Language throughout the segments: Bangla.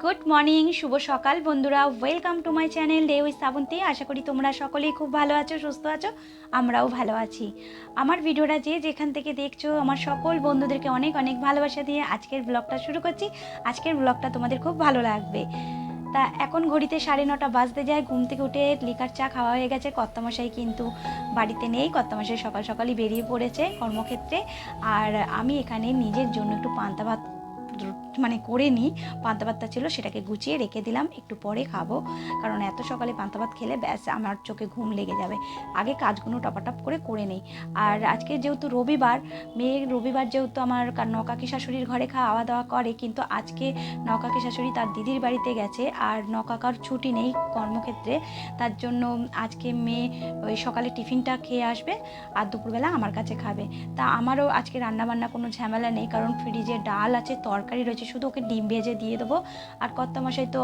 গুড মর্নিং, শুভ সকাল বন্ধুরা। Welcome to my channel day with Srabanti. আশা করি তোমরা সকলেই খুব ভালো আছো, সুস্থ আছো, আমরাও ভালো আছি। আমার ভিডিওটা যে যেখান থেকে দেখছো আমার সকল বন্ধুদেরকে অনেক অনেক ভালোবাসা দিয়ে আজকের ব্লগটা শুরু করছি। আজকের ব্লগটা তোমাদের খুব ভালো লাগবে। তা এখন ঘড়িতে 9:30 বাজতে যায়। ঘুম থেকে উঠে লিকার চা খাওয়া হয়ে গেছে। কর্তামশাই কিন্তু বাড়িতে নেই, কর্তামশাই সকাল সকালই বেরিয়ে পড়েছে কর্মক্ষেত্রে। আর আমি এখানে নিজের জন্য একটু পান্তা ভাত করে নিই। পান্তা ভাতটা ছিল, সেটাকে গুছিয়ে রেখে দিলাম, একটু পরে খাবো। কারণ এত সকালে পান্তা ভাত খেলে ব্যাস আমার চোখে ঘুম লেগে যাবে। আগে কাজগুলো টপাটপ করে নেই। আর আজকে যেহেতু রবিবার, রবিবার যেহেতু আমার নকাকি শাশুড়ির ঘরে খাওয়া দাওয়া করে, কিন্তু আজকে নকাকি শাশুড়ি তার দিদির বাড়িতে গেছে আর নকাকার ছুটি নেই কর্মক্ষেত্রে। তার জন্য আজকে মেয়ে ওই সকালে টিফিনটা খেয়ে আসবে আর দুপুরবেলা আমার কাছে খাবে। তা আমারও আজকে রান্নাবান্না কোনো ঝামেলা নেই, কারণ ফ্রিজে ডাল আছে, তরকারি রয়েছে, শুধু ওকে ডিম ভেজে দিয়ে দেবো। আর কর্তামশাই তো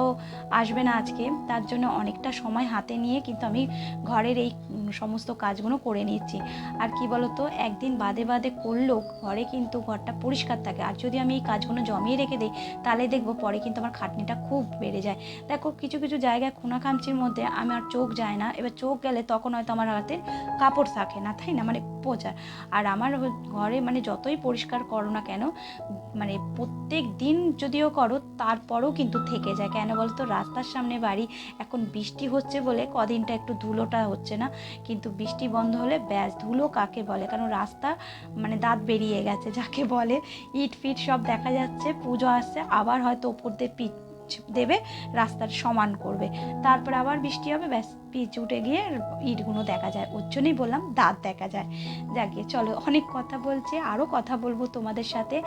আসবে না আজকে, তার জন্য অনেকটা সময় হাতে নিয়ে কিন্তু আমি ঘরের এই সমস্ত কাজগুলো করে নিচ্ছি। আর কি বলতো, একদিন বাদে বাদে করলেও ঘরে কিন্তু ঘরটা পরিষ্কার থাকে। আর যদি আমি এই কাজগুলো জমিয়ে রেখে দিই তাহলে দেখবো পরে কিন্তু আমার খাটনিটা খুব বেড়ে যায়। দেখো কিছু কিছু জায়গায় খুনাখামচির মধ্যে আমার চোখ যায় না, এবার চোখ গেলে তখন হয়তো আমার হাতে কাপড় থাকে না, তাই না, পোঁচার। আর আমার ঘরে যতই পরিষ্কার করো না কেন, প্রত্যেক দিন যদিও করো তারপরেও কিন্তু থেকে যায়। কেন বলতো, রাস্তার সামনে বাড়ি। এখন বৃষ্টি হচ্ছে বলে কদিনটা একটু ধুলোটা হচ্ছে না, কিন্তু বৃষ্টি বন্ধ হলে ব্যাস ধুলো কাকে বলে। কারণ রাস্তা দাঁত বেরিয়ে গেছে যাকে বলে। ইট ফিট সব দেখা যাচ্ছে। পুজো আসছে, আবার হয়তো ওপর দিয়ে পিচ দেবে, রাস্তার সমান করবে, তারপরে আবার বৃষ্টি হবে, ব্যাস পিচ উঠে গিয়ে ইটগুলো দেখা যায়। ওর জন্যই বললাম দাঁত দেখা যায়। যাকে চলো, অনেক কথা বলছি, আরও কথা বলবো তোমাদের সাথে।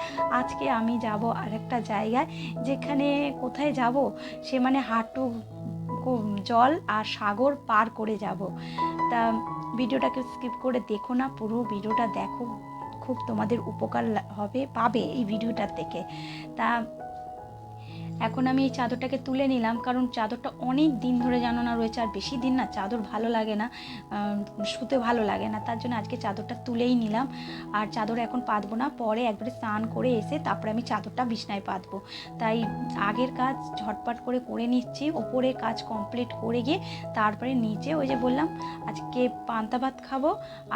আজকে আমি যাব আরেকটা জায়গায়, যেখানে কোথায় যাব সে হাঁটু জল আর সাগর পার করে যাব। তা ভিডিওটাকে স্কিপ করে দেখো না, পুরো ভিডিওটা দেখো, খুব তোমাদের উপকার পাবে এই ভিডিওটার থেকে। তা এখন আমি এই চাদরটাকে তুলে নিলাম, কারণ চাদরটা অনেক দিন ধরে জানো না রয়েছে, আর বেশি দিন না চাদর ভালো লাগে না, শুতে ভালো লাগে না। তার জন্য আজকে চাদরটা তুলেই নিলাম। আর চাদর এখন পাতবো না, পরে একবারে স্নান করে এসে তারপরে আমি চাদরটা বিছনায় পাতবো। তাই আগের কাজ ঝটপট করে নিচ্ছি, ওপরে কাজ কমপ্লিট করে গিয়ে তারপরে নিচে ওই যে বললাম আজকে পান্তা ভাত খাবো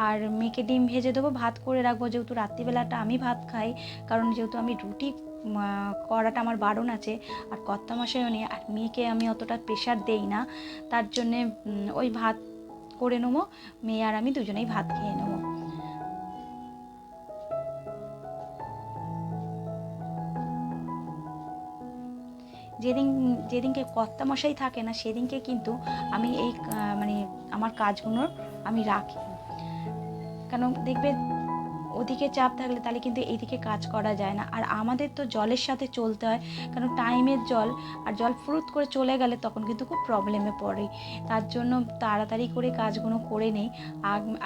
আর মেয়েকে ডিম ভেজে দেবো, ভাত করে রাখবো। যেহেতু রাত্রিবেলাটা আমি ভাত খাই, কারণ যেহেতু আমি রুটি করাটা আমার বারণ আছে, আর কর্তামশাইও নেই, আর মেয়েকে আমি অতটা প্রেশার দেই না, তার জন্যে ওই ভাত করে নেবো। মেয়ে আর আমি দুজনেই ভাত খেয়ে নেবো। যেদিনকে কর্তামশাই থাকে না সেদিনকে কিন্তু আমি এই আমার কাজগুলো আমি রাখি। কেন দেখবে, ওদিকে চাপ থাকলে তাহলে কিন্তু এইদিকে কাজ করা যায় না। আর আমাদের তো জলের সাথে চলতে হয়, কারণ টাইমের জল, আর জল ফুরুত করে চলে গেলে তখন কিন্তু খুব প্রবলেমে পড়ে। তার জন্য তাড়াতাড়ি করে কাজগুলো করে নেই।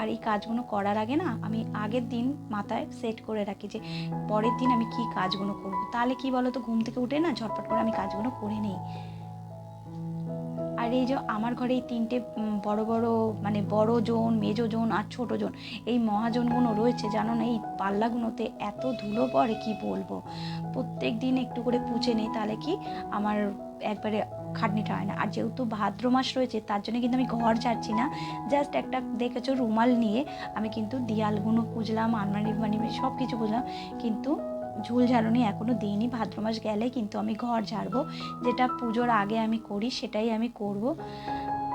আর এই কাজগুলো করার আগে না আমি আগের দিন মাথায় সেট করে রাখি যে পরের দিন আমি কি কাজগুলো করবো। তাহলে কি বলো তো, ঘুম থেকে উঠে না ঝটপট করে আমি কাজগুলো করে নিই। আর এই যে আমার ঘরে এই তিনটে বড় বড় বড় জন, মেজো জন আর ছোটো জন, এই মহাজনগুলো রয়েছে জানো না। এই পাল্লাগুলোতে এত ধুলো পড়ে কি বলবো। প্রত্যেক দিন একটু করে পুছে নেই, তাহলে কি আমার একবারে খাটনিটা হয় না। আর যেহেতু ভাদ্র মাস রয়েছে তার জন্য কিন্তু আমি ঘর ঝাড়ছি না, জাস্ট একটা দেখেছো রুমাল নিয়ে আমি কিন্তু দেয়ালগুলো পুজলাম, আলমারি সব কিছু পুজলাম, কিন্তু ঝুল ঝাড়ুনি এখনও দিইনি। ভাদ্র মাস গেলে কিন্তু আমি ঘর ঝাড়বো, যেটা পুজোর আগে আমি করি সেটাই আমি করব।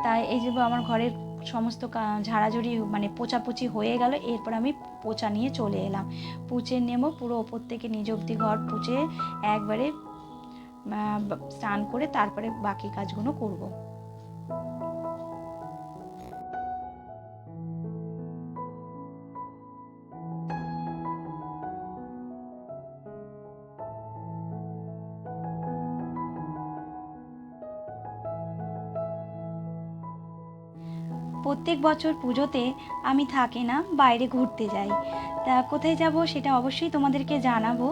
তাই এই যে আমার ঘরের সমস্ত ঝাড়াঝুড়ি পোছাপুছি হয়ে গেল, এরপর আমি পোছা নিয়ে চলে এলাম। পুছে নেব পুরো ওপর থেকে নিজ অবধি ঘর পুছে একবারে স্নান করে তারপরে বাকি কাজগুলো করব। প্রত্যেক বছর পুজোতে আমি থাকি না, বাইরে ঘুরতে যাই। তা কোথায় যাব সেটা অবশ্যই তোমাদেরকে জানাবো।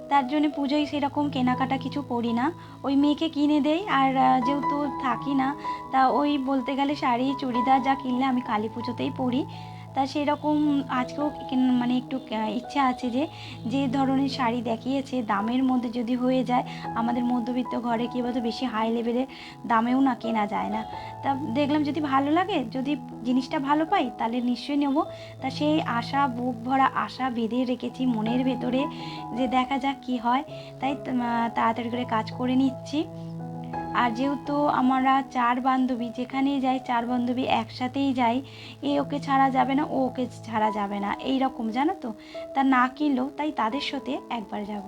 তার জন্য পুজোয় সেরকম কেনাকাটা কিছু করি না, ওই মেয়েকে কিনে দেই। আর যেহেতু থাকি না, তা ওই বলতে গেলে শাড়ি চুড়িদার যা কিনলে আমি কালী পুজোতেই পরি। তা সেরকম আজকেও মানে একটু ইচ্ছা আছে যে যে ধরনের শাড়ি দেখিয়েছে দামের মধ্যে যদি হয়ে যায়, আমাদের মধ্যবিত্ত ঘরে কী বলতো বেশি হাই লেভেলের দামেও না কেনা যায় না। তা দেখলাম যদি ভালো লাগে, যদি জিনিসটা ভালো পাই তাহলে নিশ্চয়ই নেব। তা সেই আশা, বুক ভরা আশা বেঁধে রেখেছি মনের ভেতরে যে দেখা যাক কী হয়। তাই তাড়াতাড়ি করে কাজ করে নিচ্ছি। আর যেহেতু আমরা 4 বান্ধবী, যেখানেই যাই 4 বান্ধবী একসাথেই যাই, এ ওকে ছাড়া যাবে না, ও ওকে ছাড়া যাবে না, এই রকম জানো তো। তা না কিনলেও তাই তাদের সাথে একবার যাব।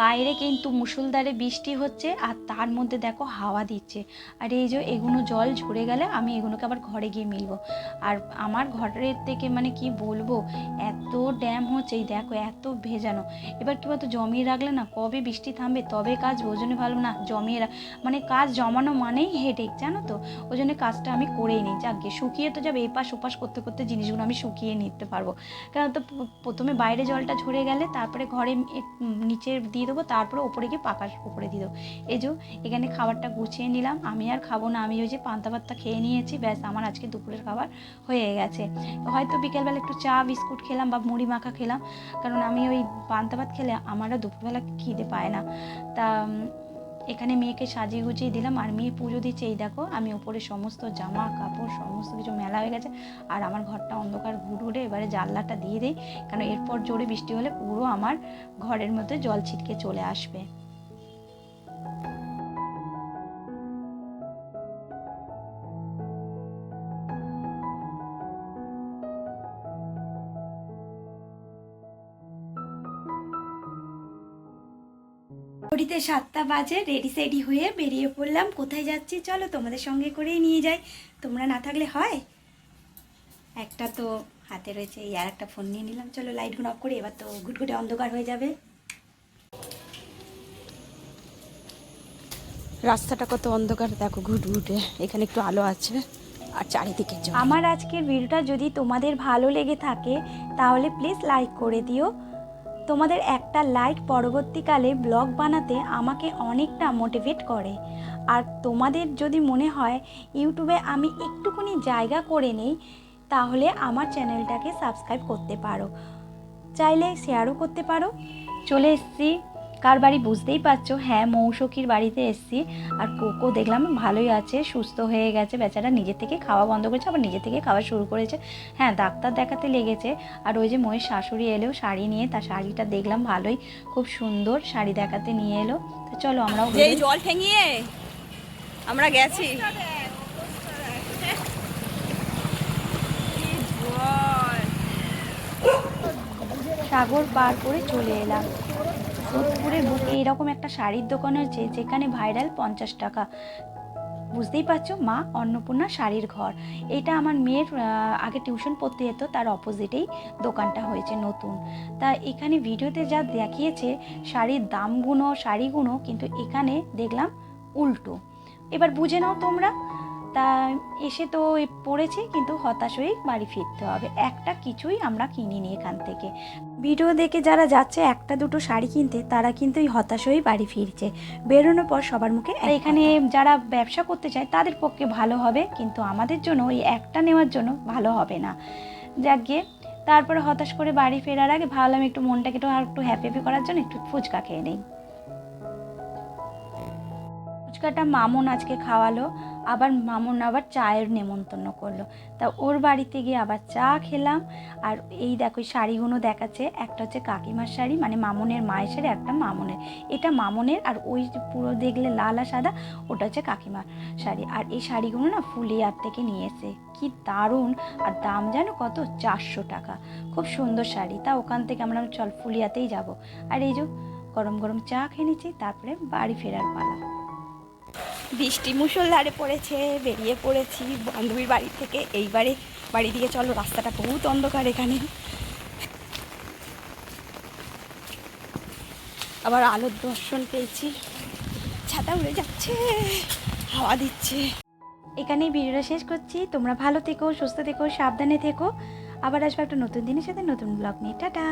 বাইরে কিন্তু মুষলধারে বৃষ্টি হচ্ছে আর তার মধ্যে দেখো হাওয়া দিচ্ছে। আর এই যে এগুলো জল ঝরে গেলে আমি এগুলোকে আবার ঘরে গিয়ে মিলবো। আর আমার ঘরের থেকে মানে কি বলবো, এত ড্যাম হচ্ছে, এই দেখো এত ভেজানো। এবার কী বলতো, জমিয়ে রাখলে না কবে বৃষ্টি থামবে তবে কাজ, ওই জন্য ভালো না জমিয়ে মানে কাজ জমানো মানেই হেডেক জানো তো। ওই জন্য কাজটা আমি করেই নিই, যাক গিয়ে শুকিয়ে তো যাবে, এপাশ ওপাশ করতে করতে জিনিসগুলো আমি শুকিয়ে নিতে পারবো। কারণ তো প্রথমে বাইরে জলটা ঝরে গেলে তারপরে ঘরে নিচে দিয়ে দেবো, তারপরে ওপরে গিয়ে পাকার উপরে দিয়ে দেবো। এই যে এখানে খাবারটা গুছিয়ে নিলাম, আমি আর খাবো না, আমি ওই যে পান্তা ভাতটা খেয়ে নিয়েছি, ব্যাস আমার আজকে দুপুরের খাবার হয়ে গেছে। হয়তো বিকেলবেলা একটু চা বিস্কুট খেলাম বা মুড়ি মাখা খেলাম, কারণ আমি ওই পান্তা ভাত খেলে আমারও দুপুরবেলা খিদে পায় না। তা এখানে মেয়েকে সাজিয়ে গুছিয়ে দিলাম আর মেয়ে পুজো দিচ্ছে। এই দেখো আমি উপরে সমস্ত জামা কাপড় সমস্ত কিছু মেলা হয়ে গেছে, আর আমার ঘরটা অন্ধকার ঘুরে এবারে জানলাটা দিয়ে দিই, কারণ এরপর জোরে বৃষ্টি হলে পুরো আমার ঘরের মধ্যে জল ছিটকে চলে আসবে। ঘড়িতে 7টা বাজে, রেডি সেডি হয়ে বেরিয়ে পড়লাম। কোথায় যাচ্ছি চলো তোমাদের সঙ্গে করেই নিয়ে যাই, তোমরা না থাকলে হয়। একটা তো হাতে রয়েছে, এই আর একটা ফোন নিয়ে নিলাম। চলো লাইটগুলো অফ করি, এবার তো ঘুটঘুটে অন্ধকার হয়ে যাবে। রাস্তাটা কত অন্ধকার দেখো, ঘুটঘুটে, এখানে একটু আলো আছে আর চারিদিকে জল। আমার আজকের ভিডিওটা যদি তোমাদের ভালো লেগে থাকে তাহলে প্লিজ লাইক করে দিও। তোমাদের একটা লাইক পরবর্তীকালে ব্লগ বানাতে আমাকে অনেকটা মোটিভেট করে। আর তোমাদের যদি মনে হয় ইউটিউবে আমি একটুখানি জায়গা করে নেই, তাহলে আমার চ্যানেলটাকে সাবস্ক্রাইব করতে পারো, চাইলে শেয়ারও করতে পারো। চলে এসেছি কার বাড়ি বুঝতেই পারছো, হ্যাঁ মৌসুকির বাড়িতে এসেছি। আর কোকো দেখলাম ভালোই আছে, সুস্থ হয়ে গেছে বেচারা, নিজে থেকে খাওয়া বন্ধ করেছে আবার নিজে থেকে খাওয়া শুরু করেছে। হ্যাঁ ডাক্তার দেখাতে লেগেছে। আর ওই যে ময়ের শাশুড়ি এলেও শাড়ি নিয়ে, তার শাড়িটা দেখলাম ভালোই, খুব সুন্দর শাড়ি দেখাতে নিয়ে এলো। তো চলো আমরাও জল ঠেঙিয়ে আমরা গেছি। সাগর পার করে চলে এলাম। সোদপুরের বুকে এরকম একটা শাড়ির দোকান আছে যেখানে ভাইরাল 50 টাকা। বুঝতেই পারছো, মা অন্নপূর্ণা শাড়ির ঘর। এটা আমার মেয়ের আগে টিউশন পড়তে যেত, তার অপোজিটেই দোকানটা হয়েছে নতুন। তা এখানে ভিডিওতে যা দেখিয়েছে শাড়ির দামগুলো শাড়িগুলো, কিন্তু এখানে দেখলাম উল্টো। এবার বুঝে নাও তোমরা। তা এসে তো পড়েছি, কিন্তু হতাশ হয়েই বাড়ি ফিরতে হবে। একটা কিছুই আমরা কিনিনি এখান থেকে। ভিডিও দেখে যারা যাচ্ছে একটা দুটো শাড়ি কিনতে, তারা কিন্তু এই হতাশ হয়েই বাড়ি ফিরছে। বেরোনোর পর সবার মুখে এখানে যারা ব্যবসা করতে চায় তাদের পক্ষে ভালো হবে, কিন্তু আমাদের জন্য ওই একটা নেওয়ার জন্য ভালো হবে না। যাক গিয়ে তারপরে হতাশ করে বাড়ি ফেরার আগে ভাবলাম একটু মনটাকে একটু হ্যাপি করার জন্য একটু ফুচকা খেয়ে নেই। ফুচকাটা মামুন আজকে খাওয়ালো, আবার মামুন আবার চায়ের নেমন্তন্ন করলো। তা ওর বাড়িতে গিয়ে আবার চা খেলাম। আর এই দেখো শাড়িগুলো দেখাচ্ছে, একটা হচ্ছে কাকিমার শাড়ি মানে মামুনের মায়ের শাড়ি, একটা মামুনের। এটা মামুনের, আর ওই পুরো দেখলে লাল আর সাদা ওটা হচ্ছে কাকিমার শাড়ি। আর এই শাড়িগুলো না ফুলিয়ার থেকে নিয়ে এসে, কি দারুণ। আর দাম জানো কত, 400 টাকা। খুব সুন্দর শাড়ি। তা ওখান থেকে আমরা চল ফুলিয়াতেই যাব। আর এই যে গরম গরম চা খেয়ে নিচ্ছি, তারপরে বাড়ি ফেরার পালা। বৃষ্টি মুষলধারে পড়েছে, বেরিয়ে পড়েছি বান্ধবীর বাড়ি থেকে। এইবারে বাড়ি দিকে চলো, রাস্তাটা বহুত অন্ধকার এখানে, আবার আলোর দর্শন পেয়েছি। ছাতা উড়ে যাচ্ছে, হাওয়া দিচ্ছে। এখানেই ভিডিওটা শেষ করছি। তোমরা ভালো থেকো, সুস্থ থেকো, সাবধানে থেকো। আবার আসবো একটা নতুন দিনের সাথে নতুন ব্লগ নিয়ে। টাটা।